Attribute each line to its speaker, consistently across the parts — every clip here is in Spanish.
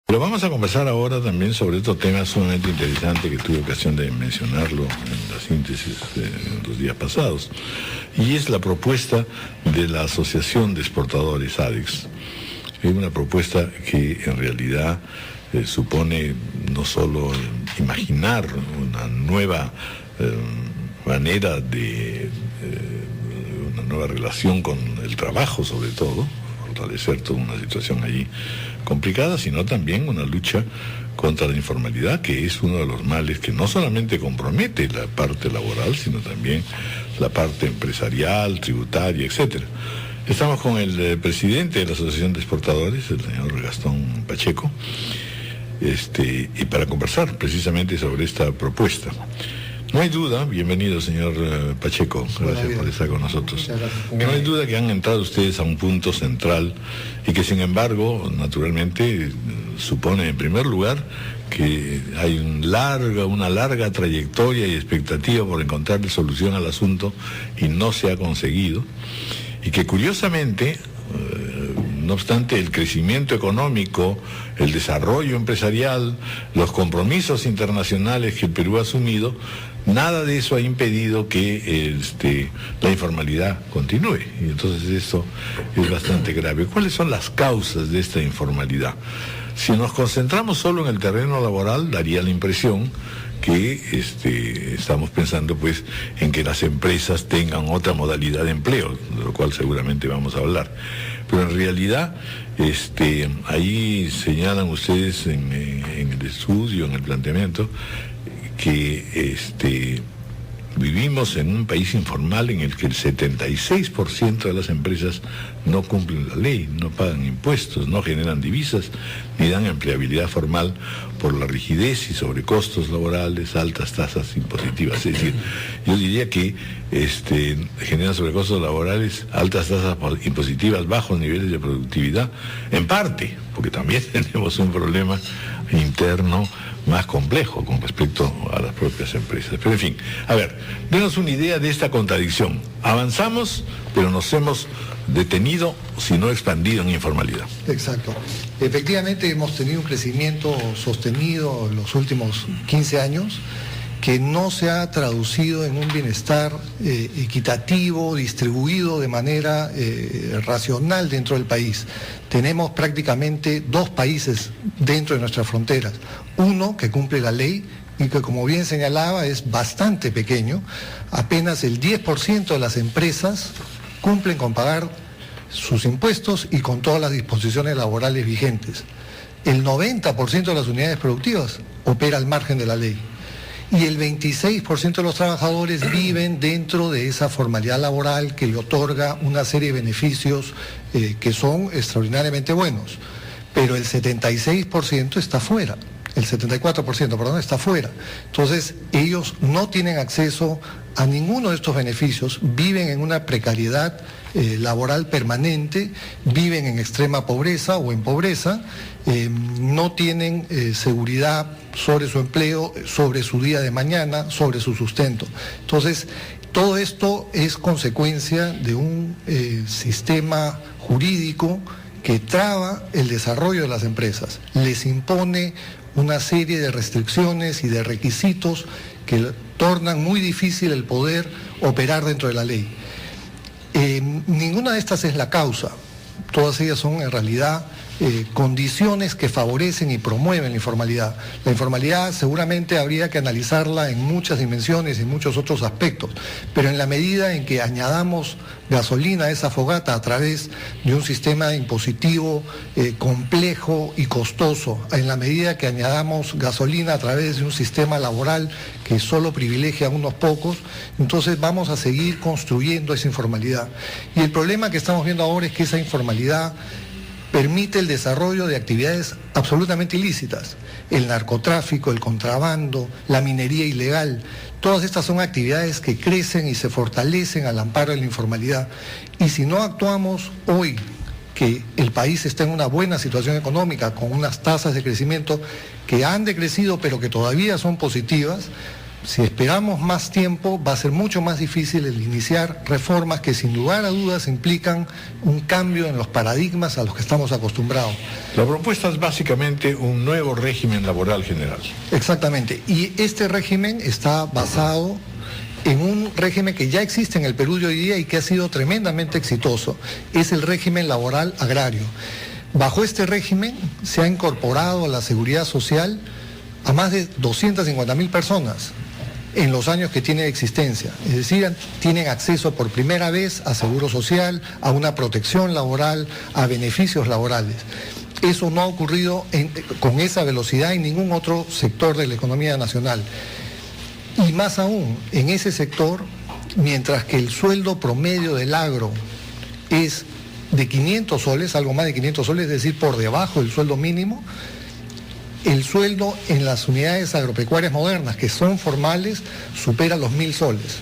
Speaker 1: Pero vamos a conversar ahora también sobre otro tema sumamente interesante que tuve ocasión de mencionarlo en la síntesis de los días pasados, y es la propuesta de la Asociación de Exportadores ADEX. Es una propuesta que en realidad supone no solo imaginar una nueva manera de una nueva relación con el trabajo, sobre todo, fortalecer toda una situación allí complicada, sino también una lucha contra la informalidad, que es uno de los males que no solamente compromete la parte laboral, sino también la parte empresarial, tributaria, etcétera. Estamos con el presidente de la Asociación de Exportadores, el señor Gastón Pacheco, y para conversar precisamente sobre esta propuesta. No hay duda, bienvenido señor Pacheco, gracias por estar con nosotros. No hay duda que han entrado ustedes a un punto central y que sin embargo, naturalmente, supone en primer lugar que hay una larga trayectoria y expectativa por encontrarle solución al asunto y no se ha conseguido, y que curiosamente, no obstante el crecimiento económico, el desarrollo empresarial, los compromisos internacionales que el Perú ha asumido, nada de eso ha impedido que la informalidad continúe. Y entonces eso es bastante grave. ¿Cuáles son las causas de esta informalidad? Si nos concentramos solo en el terreno laboral, daría la impresión que estamos pensando pues en que las empresas tengan otra modalidad de empleo, de lo cual seguramente vamos a hablar. Pero en realidad, ahí señalan ustedes en el estudio, en el planteamiento, que vivimos en un país informal en el que el 76% de las empresas no cumplen la ley, no pagan impuestos, no generan divisas, ni dan empleabilidad formal por la rigidez y sobrecostos laborales, altas tasas impositivas. Es decir, yo diría que generan sobrecostos laborales, altas tasas impositivas, bajos niveles de productividad, en parte, porque también tenemos un problema interno más complejo con respecto a las propias empresas. Pero en fin, a ver, denos una idea de esta contradicción. Avanzamos, pero nos hemos detenido, si no expandido, en informalidad.
Speaker 2: Exacto. Efectivamente hemos tenido un crecimiento sostenido en los últimos 15 años que no se ha traducido en un bienestar equitativo, distribuido de manera racional dentro del país. Tenemos prácticamente dos países dentro de nuestras fronteras. Uno que cumple la ley y que, como bien señalaba, es bastante pequeño. Apenas el 10% de las empresas cumplen con pagar sus impuestos y con todas las disposiciones laborales vigentes. El 90% de las unidades productivas opera al margen de la ley. Y el 26% de los trabajadores viven dentro de esa formalidad laboral que le otorga una serie de beneficios que son extraordinariamente buenos. Pero el 76% está fuera. El 74%, perdón, está fuera. Entonces, ellos no tienen acceso a ninguno de estos beneficios, viven en una precariedad laboral permanente, viven en extrema pobreza o en pobreza, no tienen seguridad sobre su empleo, sobre su día de mañana, sobre su sustento. Entonces, todo esto es consecuencia de un sistema jurídico que traba el desarrollo de las empresas, les impone una serie de restricciones y de requisitos que tornan muy difícil el poder operar dentro de la ley. Ninguna de estas es la causa, todas ellas son en realidad condiciones que favorecen y promueven la informalidad. La informalidad seguramente habría que analizarla en muchas dimensiones y en muchos otros aspectos, pero en la medida en que añadamos gasolina a esa fogata a través de un sistema impositivo complejo y costoso, en la medida que añadamos gasolina a través de un sistema laboral que solo privilegia a unos pocos, entonces vamos a seguir construyendo esa informalidad. Y el problema que estamos viendo ahora es que esa informalidad permite el desarrollo de actividades absolutamente ilícitas, el narcotráfico, el contrabando, la minería ilegal. Todas estas son actividades que crecen y se fortalecen al amparo de la informalidad. Y si no actuamos hoy, que el país está en una buena situación económica, con unas tasas de crecimiento que han decrecido pero que todavía son positivas, Si esperamos más tiempo, va a ser mucho más difícil el iniciar reformas que sin lugar a dudas implican un cambio en los paradigmas a los que estamos acostumbrados.
Speaker 1: La propuesta es básicamente un nuevo régimen laboral general.
Speaker 2: Exactamente, y este régimen está basado en un régimen que ya existe en el Perú de hoy día y que ha sido tremendamente exitoso. Es el régimen laboral agrario. Bajo este régimen se ha incorporado a la seguridad social a más de 250.000 personas en los años que tiene de existencia. Es decir, tienen acceso por primera vez a seguro social, a una protección laboral, a beneficios laborales. Eso no ha ocurrido con esa velocidad en ningún otro sector de la economía nacional. Y más aún, en ese sector, mientras que el sueldo promedio del agro es de 500 soles, algo más de 500 soles, es decir, por debajo del sueldo mínimo, el sueldo en las unidades agropecuarias modernas, que son formales, supera los 1.000 soles.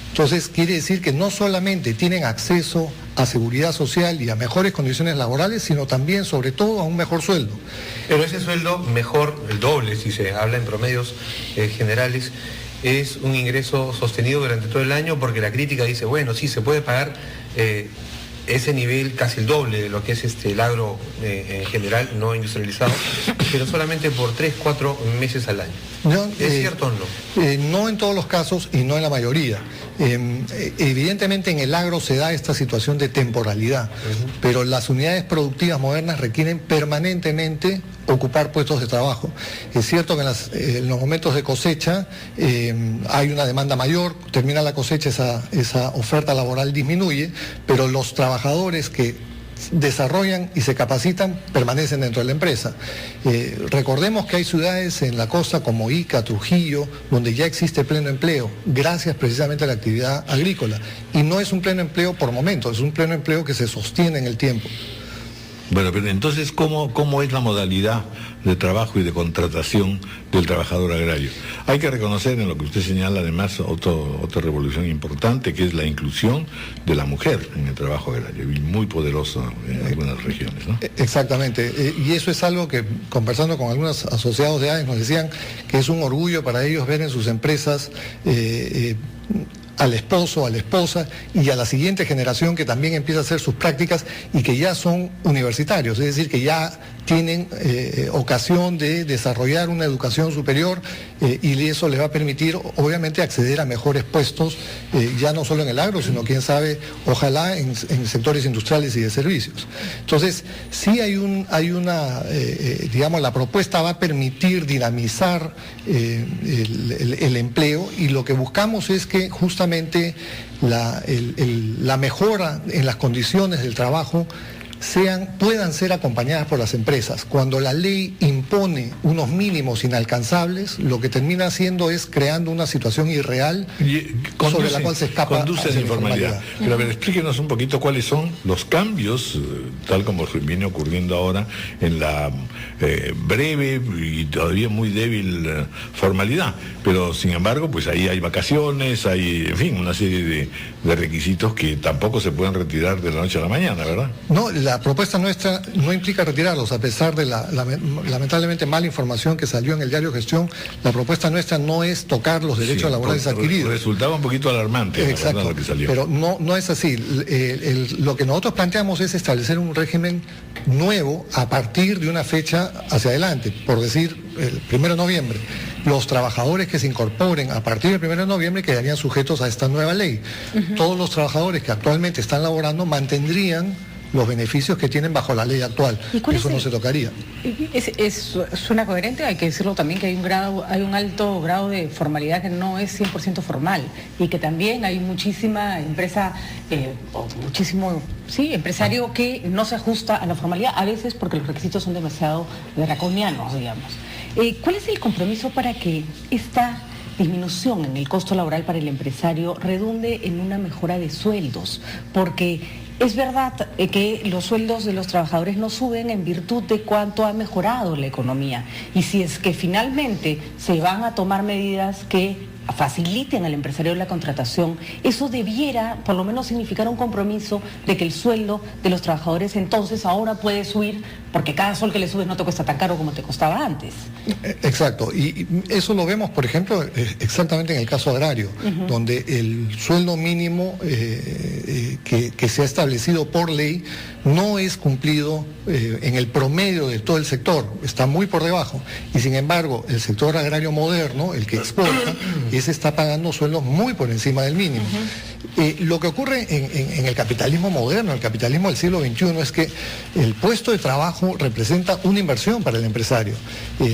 Speaker 2: Entonces, quiere decir que no solamente tienen acceso a seguridad social y a mejores condiciones laborales, sino también, sobre todo, a un mejor sueldo.
Speaker 3: Pero ese sueldo mejor, el doble, si se habla en promedios generales, es un ingreso sostenido durante todo el año, porque la crítica dice, bueno, sí, se puede pagar ese nivel, casi el doble de lo que es el agro en general, no industrializado, pero solamente por 3-4 meses al año.
Speaker 2: No,
Speaker 3: ¿Es cierto o no?
Speaker 2: No en todos los casos y no en la mayoría. Evidentemente en el agro se da esta situación de temporalidad, pero las unidades productivas modernas requieren permanentemente ocupar puestos de trabajo. Es cierto que en los momentos de cosecha hay una demanda mayor, termina la cosecha, esa oferta laboral disminuye, pero los trabajadores que desarrollan y se capacitan permanecen dentro de la empresa. Recordemos que hay ciudades en la costa como Ica, Trujillo, donde ya existe pleno empleo, gracias precisamente a la actividad agrícola. Y no es un pleno empleo por momentos, es un pleno empleo que se sostiene en el tiempo.
Speaker 1: Bueno, pero entonces, ¿cómo es la modalidad de trabajo y de contratación del trabajador agrario? Hay que reconocer en lo que usted señala, además, otra revolución importante, que es la inclusión de la mujer en el trabajo agrario, y muy poderosa en algunas regiones, ¿no?
Speaker 2: Exactamente, y eso es algo que, conversando con algunos asociados de AES, nos decían que es un orgullo para ellos ver en sus empresas al esposo, a la esposa y a la siguiente generación que también empieza a hacer sus prácticas y que ya son universitarios, es decir, que ya tienen ocasión de desarrollar una educación superior y eso les va a permitir, obviamente, acceder a mejores puestos, ya no solo en el agro, sino, quién sabe, ojalá en sectores industriales y de servicios. Entonces, sí digamos, la propuesta va a permitir dinamizar el empleo, y lo que buscamos es que justamente la mejora en las condiciones del trabajo puedan ser acompañadas por las empresas. Cuando la ley impone unos mínimos inalcanzables, lo que termina haciendo es creando una situación irreal sobre la cual se escapa
Speaker 1: conduce a la informalidad. Pero a ver, explíquenos un poquito cuáles son los cambios, tal como viene ocurriendo ahora, en la breve y todavía muy débil formalidad. Pero sin embargo, pues ahí hay vacaciones, hay, en fin, una serie de requisitos que tampoco se pueden retirar de la noche a la mañana, ¿verdad?
Speaker 2: No, la propuesta nuestra no implica retirarlos, a pesar de la lamentablemente mala información que salió en el diario Gestión. La propuesta nuestra no es tocar los derechos laborales adquiridos.
Speaker 1: Resultaba un poquito alarmante,
Speaker 2: exacto,
Speaker 1: la verdad, lo que salió.
Speaker 2: Pero no es así. Lo que nosotros planteamos es establecer un régimen nuevo a partir de una fecha hacia adelante, por decir, el 1 de noviembre. Los trabajadores que se incorporen a partir del 1 de noviembre quedarían sujetos a esta nueva ley. Todos los trabajadores que actualmente están laborando mantendrían los beneficios que tienen bajo la ley actual. Eso no se tocaría.
Speaker 4: Suena coherente, hay que decirlo también, que hay un alto grado de formalidad que no es 100% formal, y que también hay muchísima empresa, empresario que no se ajusta a la formalidad, a veces porque los requisitos son demasiado draconianos, digamos. ¿Cuál es el compromiso para que esta disminución en el costo laboral para el empresario redunde en una mejora de sueldos? Porque es verdad que los sueldos de los trabajadores no suben en virtud de cuánto ha mejorado la economía. Y si es que finalmente se van a tomar medidas que faciliten al empresario la contratación, eso debiera por lo menos significar un compromiso de que el sueldo de los trabajadores entonces ahora puede subir, porque cada sol que le subes no te cuesta tan caro como te costaba antes.
Speaker 2: Exacto, y eso lo vemos, por ejemplo, exactamente en el caso agrario, donde el sueldo mínimo que se ha establecido por ley no es cumplido en el promedio de todo el sector, está muy por debajo, y sin embargo el sector agrario moderno, el que exporta, ese está pagando sueldos muy por encima del mínimo. Lo que ocurre en el capitalismo moderno, el capitalismo del siglo XXI, es que el puesto de trabajo representa una inversión para el empresario.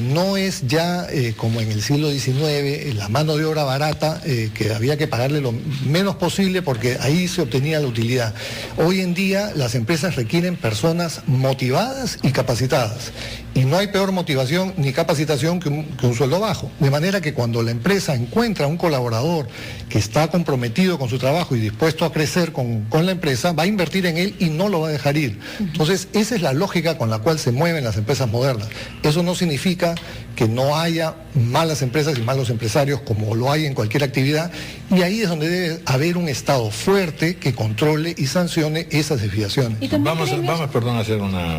Speaker 2: No es ya como en el siglo XIX, la mano de obra barata, que había que pagarle lo menos posible porque ahí se obtenía la utilidad. Hoy en día las empresas requieren personas motivadas y capacitadas. Y no hay peor motivación ni capacitación que un sueldo bajo. De manera que cuando la empresa encuentra un colaborador que está comprometido con su trabajo y dispuesto a crecer con la empresa, va a invertir en él y no lo va a dejar ir. Entonces, esa es la lógica con la cual se mueven las empresas modernas. Eso no significa que no haya malas empresas y malos empresarios como lo hay en cualquier actividad, y ahí es donde debe haber un Estado fuerte que controle y sancione esas desviaciones.
Speaker 1: Vamos a hacer una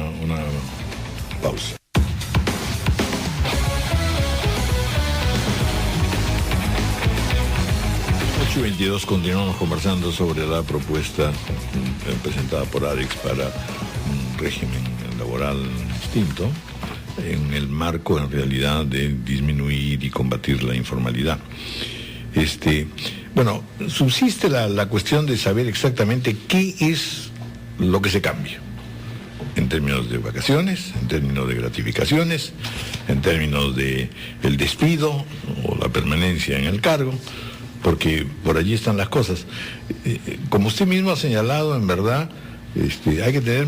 Speaker 1: pausa. 8:22, continuamos conversando sobre la propuesta presentada por ADEX para un régimen laboral distinto en el marco, en realidad, de disminuir y combatir la informalidad. Bueno, subsiste la cuestión de saber exactamente qué es lo que se cambia, en términos de vacaciones, en términos de gratificaciones, en términos de el despido o la permanencia en el cargo, porque por allí están las cosas. Como usted mismo ha señalado, en verdad, hay que tener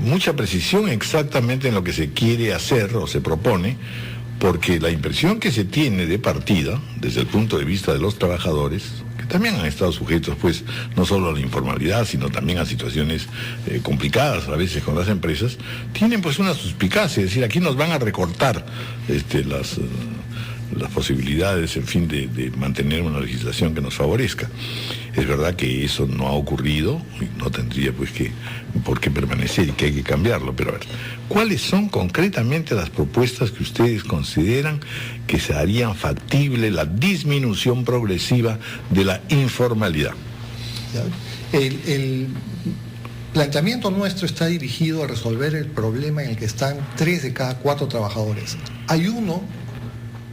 Speaker 1: mucha precisión exactamente en lo que se quiere hacer o se propone, porque la impresión que se tiene de partida, desde el punto de vista de los trabajadores, que también han estado sujetos, pues, no solo a la informalidad, sino también a situaciones complicadas a veces con las empresas, tienen pues una suspicacia, es decir, aquí nos van a recortar las posibilidades, en fin, de mantener una legislación que nos favorezca. Es verdad que eso no ha ocurrido y no tendría pues por qué permanecer y que hay que cambiarlo, pero a ver, ¿cuáles son concretamente las propuestas que ustedes consideran que se harían factible la disminución progresiva de la informalidad?
Speaker 2: El planteamiento nuestro está dirigido a resolver el problema en el que están 3 de cada 4 trabajadores. Hay uno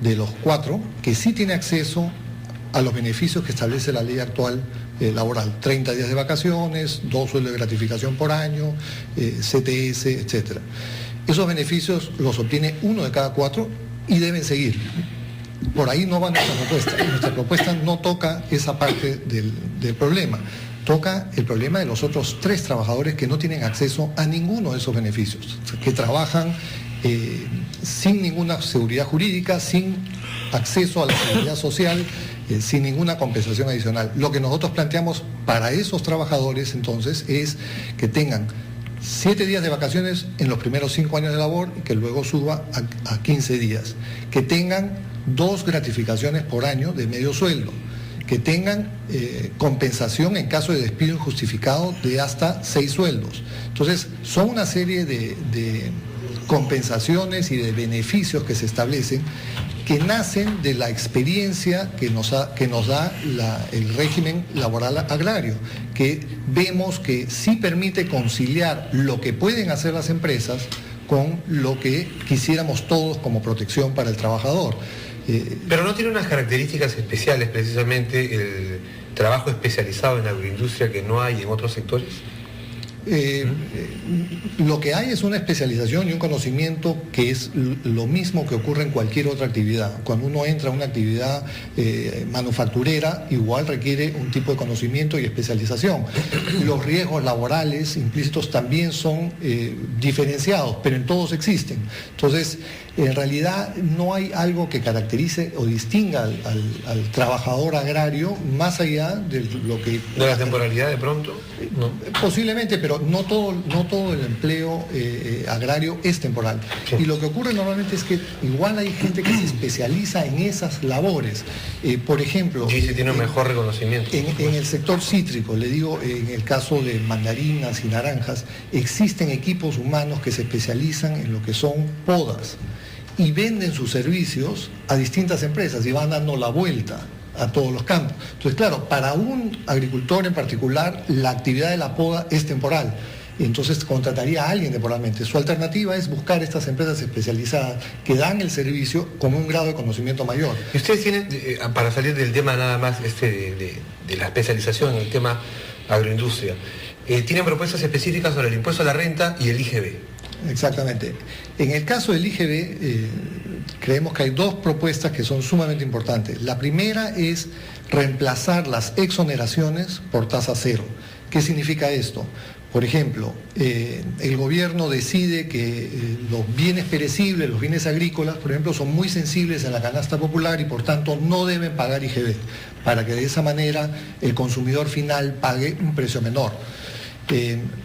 Speaker 2: de los 4 que sí tiene acceso a los beneficios que establece la ley actual laboral: 30 días de vacaciones, 2 sueldos de gratificación por año, CTS, etc. Esos beneficios los obtiene 1 de cada 4 y deben seguir. Por ahí no va nuestra propuesta. Nuestra propuesta no toca esa parte del problema. Toca el problema de los otros 3 trabajadores que no tienen acceso a ninguno de esos beneficios, que trabajan sin ninguna seguridad jurídica, sin acceso a la seguridad social, sin ninguna compensación adicional. Lo que nosotros planteamos para esos trabajadores entonces es que tengan 7 días de vacaciones en los primeros 5 años de labor y que luego suba a 15 días, que tengan 2 gratificaciones por año de medio sueldo, que tengan compensación en caso de despido injustificado de hasta 6 sueldos. Entonces, son una serie de compensaciones y de beneficios que se establecen, que nacen de la experiencia que nos da el régimen laboral agrario, que vemos que sí permite conciliar lo que pueden hacer las empresas con lo que quisiéramos todos como protección para el trabajador.
Speaker 3: Pero no tiene unas características especiales, precisamente el trabajo especializado en la agroindustria, que no hay en otros sectores.
Speaker 2: Lo que hay es una especialización y un conocimiento que es lo mismo que ocurre en cualquier otra actividad. Cuando uno entra a una actividad manufacturera, igual requiere un tipo de conocimiento y especialización. Los riesgos laborales implícitos también son diferenciados, pero en todos existen. Entonces, en realidad no hay algo que caracterice o distinga al trabajador agrario más allá de lo que...
Speaker 3: ¿De la temporalidad de pronto?
Speaker 2: No. Posiblemente, pero pero no todo el empleo agrario es temporal.
Speaker 3: Sí.
Speaker 2: Y lo que ocurre normalmente es que igual hay gente que se especializa en esas labores. Por ejemplo...
Speaker 3: Y tiene un mejor reconocimiento.
Speaker 2: En el sector cítrico, le digo, en el caso de mandarinas y naranjas, existen equipos humanos que se especializan en lo que son podas y venden sus servicios a distintas empresas y van dando la vuelta a todos los campos. Entonces, claro, para un agricultor en particular, la actividad de la poda es temporal. Entonces contrataría a alguien temporalmente. Su alternativa es buscar estas empresas especializadas que dan el servicio con un grado de conocimiento mayor.
Speaker 3: Y ustedes tienen, para salir del tema nada más de la especialización en el tema agroindustria, tienen propuestas específicas sobre el impuesto a la renta y el IGB.
Speaker 2: Exactamente. En el caso del IGB, creemos que hay dos propuestas que son sumamente importantes. La primera es reemplazar las exoneraciones por tasa cero. ¿Qué significa esto? Por ejemplo, el gobierno decide que los bienes perecibles, los bienes agrícolas, por ejemplo, son muy sensibles en la canasta popular y por tanto no deben pagar IGB, para que de esa manera el consumidor final pague un precio menor.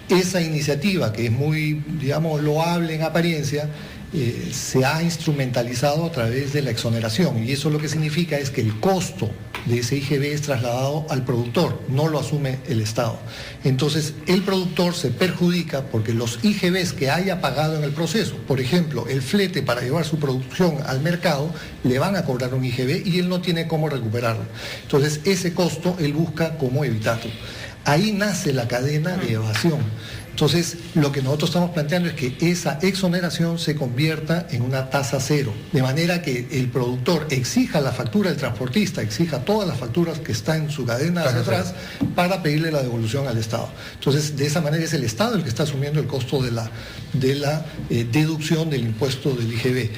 Speaker 2: Esa iniciativa, que es muy, digamos, loable en apariencia, se ha instrumentalizado a través de la exoneración, y eso lo que significa es que el costo de ese IGB es trasladado al productor, no lo asume el Estado. Entonces el productor se perjudica porque los IGBs que haya pagado en el proceso, por ejemplo, el flete para llevar su producción al mercado, le van a cobrar un IGB y él no tiene cómo recuperarlo. Entonces ese costo él busca cómo evitarlo. Ahí nace la cadena de evasión. Entonces, lo que nosotros estamos planteando es que esa exoneración se convierta en una tasa cero, de manera que el productor exija la factura del transportista, exija todas las facturas que están en su cadena hacia atrás para pedirle la devolución al Estado. Entonces, de esa manera es el Estado el que está asumiendo el costo de la deducción del impuesto del IGB.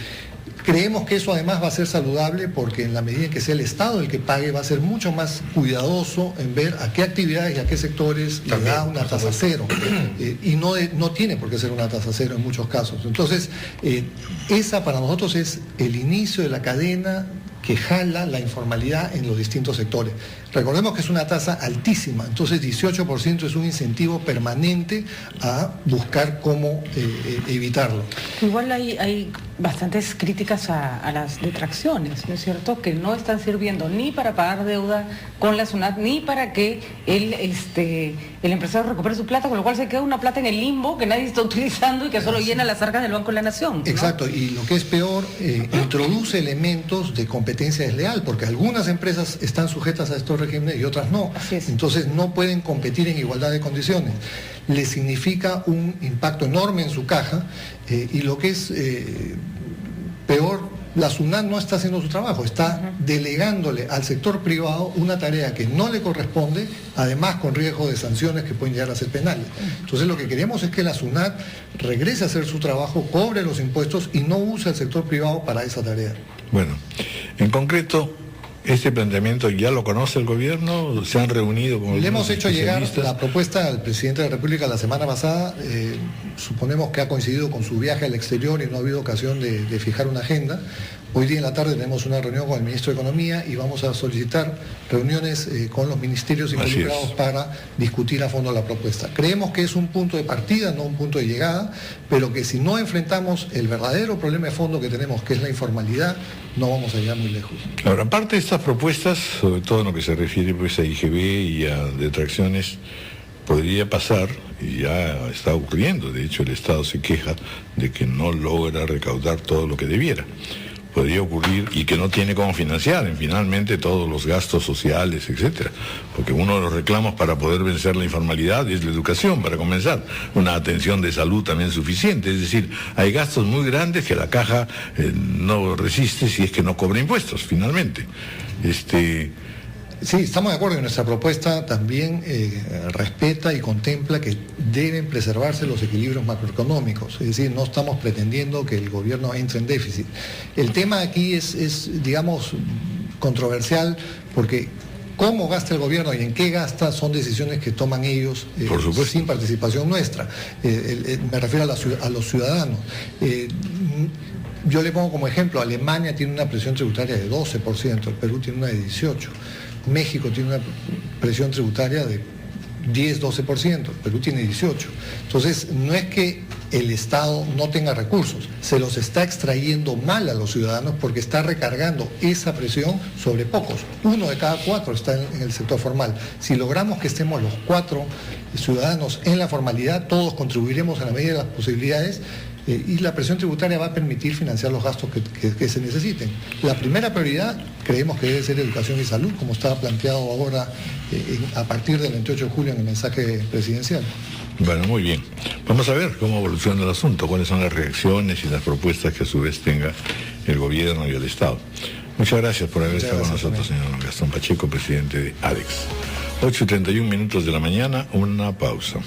Speaker 2: Creemos que eso además va a ser saludable porque en la medida en que sea el Estado el que pague, va a ser mucho más cuidadoso en ver a qué actividades y a qué sectores le da una tasa cero. Y no tiene por qué ser una tasa cero en muchos casos. Entonces, esa para nosotros es el inicio de la cadena que jala la informalidad en los distintos sectores. Recordemos que es una tasa altísima, entonces 18% es un incentivo permanente a buscar cómo evitarlo.
Speaker 4: Igual hay bastantes críticas a las detracciones, ¿no es cierto?, que no están sirviendo ni para pagar deuda con la SUNAT, ni para que el empresario recupere su plata, con lo cual se queda una plata en el limbo que nadie está utilizando y que solo llena las arcas del Banco de la Nación, ¿no?
Speaker 2: Exacto, y lo que es peor, introduce elementos de competencia desleal, porque algunas empresas están sujetas a estos regímenes y otras no. Entonces no pueden competir en igualdad de condiciones. Les significa un impacto enorme en su caja y lo que es peor, la SUNAT no está haciendo su trabajo, está delegándole al sector privado una tarea que no le corresponde, además con riesgo de sanciones que pueden llegar a ser penales. Entonces lo que queremos es que la SUNAT regrese a hacer su trabajo, cobre los impuestos y no use al sector privado para esa tarea.
Speaker 1: Bueno, en concreto, ¿este planteamiento ya lo conoce el gobierno? ¿Se han reunido con
Speaker 2: Le hemos hecho llegar
Speaker 1: especialistas?
Speaker 2: la propuesta al presidente de la República la semana pasada. Suponemos que ha coincidido con su viaje al exterior y no ha habido ocasión de fijar una agenda. Hoy día en la tarde tenemos una reunión con el ministro de Economía y vamos a solicitar reuniones con los ministerios involucrados para discutir a fondo la propuesta. Creemos que es un punto de partida, no un punto de llegada, pero que si no enfrentamos el verdadero problema de fondo que tenemos, que es la informalidad, no vamos a llegar muy lejos.
Speaker 1: Ahora, aparte de estas propuestas, sobre todo en lo que se refiere pues, a IGB y a detracciones, podría pasar, y ya está ocurriendo, de hecho el Estado se queja de que no logra recaudar todo lo que debiera. Podría ocurrir y que no tiene cómo financiar finalmente todos los gastos sociales, etcétera, porque uno de los reclamos para poder vencer la informalidad es la educación, para comenzar, una atención de salud también suficiente, es decir, hay gastos muy grandes que la caja no resiste si es que no cobra impuestos finalmente.
Speaker 2: Sí, estamos de acuerdo que nuestra propuesta también respeta y contempla que deben preservarse los equilibrios macroeconómicos, es decir, no estamos pretendiendo que el gobierno entre en déficit. El tema aquí es digamos, controversial porque cómo gasta el gobierno y en qué gasta son decisiones que toman ellos sin participación nuestra. Me refiero a los ciudadanos. Yo le pongo como ejemplo, Alemania tiene una presión tributaria de 12%, el Perú tiene una de 18%. México tiene una presión tributaria de 10, 12%, Perú tiene 18%. Entonces, no es que el Estado no tenga recursos, se los está extrayendo mal a los ciudadanos porque está recargando esa presión sobre pocos. 1 de cada 4 está en el sector formal. Si logramos que estemos los 4 ciudadanos en la formalidad, todos contribuiremos en la medida de las posibilidades y la presión tributaria va a permitir financiar los gastos que se necesiten. La primera prioridad creemos que debe ser educación y salud, como estaba planteado ahora a partir del 28 de julio en el mensaje presidencial.
Speaker 1: Bueno, muy bien. Vamos a ver cómo evoluciona el asunto, cuáles son las reacciones y las propuestas que a su vez tenga el gobierno y el Estado. Muchas gracias por haber estado con nosotros, señor Gastón Pacheco, presidente de ADEX. 8:31 de la mañana, una pausa.